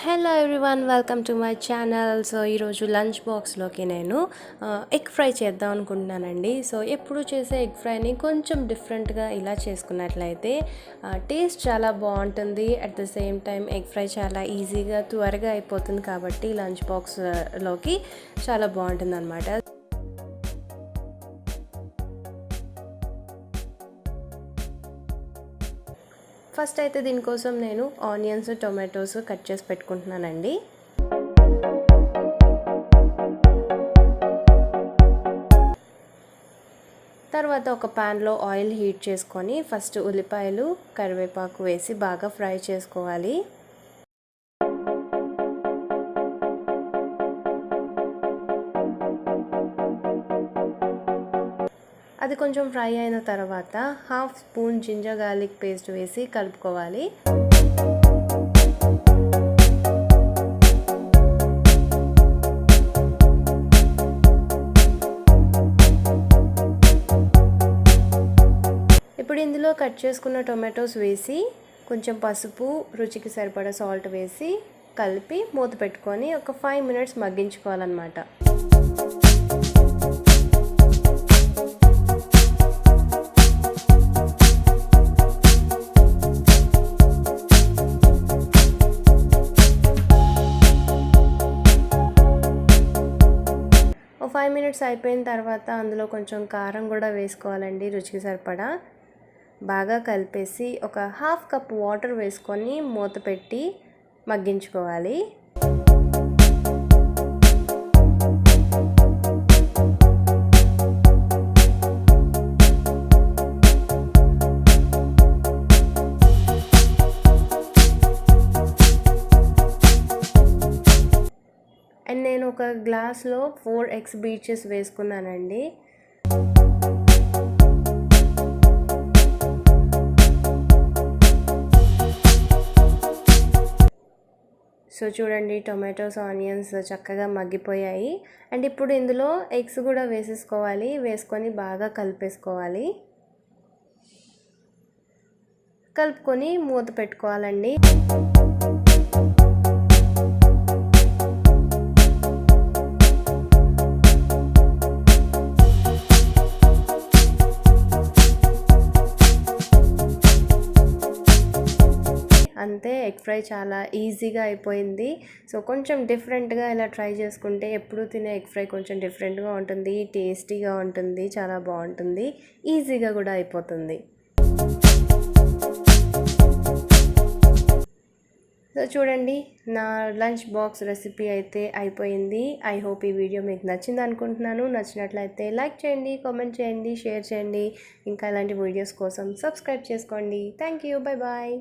Hello everyone, welcome to my channel. So ఈరోజు lunch బాక్స్లోకి నేను ఎగ్ ఫ్రై చేద్దాం అనుకుంటున్నానండి. సో ఎప్పుడు చేసే ఎగ్ ఫ్రైని కొంచెం డిఫరెంట్గా ఇలా చేసుకున్నట్లయితే టేస్ట్ చాలా బాగుంటుంది. At the same time egg fry చాలా ఈజీగా త్వరగా అయిపోతుంది కాబట్టి లంచ్ బాక్స్లోకి చాలా బాగుంటుంది అన్నమాట. ఫస్ట్ అయితే దీనికోసం నేను ఆనియన్స్, టొమాటోస్ కట్ చేసి పెట్టుకుంటున్నానండి. తర్వాత ఒక ప్యాన్లో ఆయిల్ హీట్ చేసుకొని ఫస్ట్ ఉల్లిపాయలు, కరివేపాకు వేసి బాగా ఫ్రై చేసుకోవాలి. అది కొంచెం ఫ్రై అయిన తర్వాత half spoon ginger garlic paste వేసి కలుపుకోవాలి. ఇప్పుడు ఇందులో కట్ చేసుకున్న టొమాటోస్ వేసి కొంచెం పసుపు, రుచికి సరిపడా సాల్ట్ వేసి కలిపి మూత పెట్టుకొని ఒక 5 మినిట్స్ మగ్గించుకోవాలన్నమాట. ఒక 5 మినిట్స్ అయిపోయిన తర్వాత అందులో కొంచెం కారం కూడా వేసుకోవాలండి, రుచికి సరిపడా. బాగా కలిపేసి ఒక హాఫ్ కప్ వాటర్ వేసుకొని మూత పెట్టి మగ్గించుకోవాలి. అండ్ నేను ఒక గ్లాస్లో 4 ఎగ్స్ బీట్ చేసి వేసుకున్నానండి. సో చూడండి, టొమాటోస్, ఆనియన్స్ చక్కగా మగ్గిపోయాయి. అండ్ ఇప్పుడు ఇందులో ఎగ్స్ కూడా వేసేసుకోవాలి. వేసుకొని బాగా కలిపేసుకోవాలి. కలుపుకొని మూత పెట్టుకోవాలండి. అంతే, ఎగ్ ఫ్రై చాలా ఈజీగా అయిపోయింది. సో కొంచెం డిఫరెంట్గా ఇలా ట్రై చేసుకుంటే ఎప్పుడు తినే ఎగ్ ఫ్రై కొంచెం డిఫరెంట్గా ఉంటుంది, టేస్టీగా ఉంటుంది, చాలా బాగుంటుంది, ఈజీగా కూడా అయిపోతుంది. సో చూడండి, నా లంచ్ బాక్స్ రెసిపీ అయితే అయిపోయింది. ఐ హోప్ ఈ వీడియో మీకు నచ్చింది అనుకుంటున్నాను. నచ్చినట్లయితే లైక్ చేయండి, కామెంట్ చేయండి, షేర్ చేయండి. ఇంకా ఇలాంటి వీడియోస్ కోసం సబ్స్క్రైబ్ చేసుకోండి. Thank you, bye bye.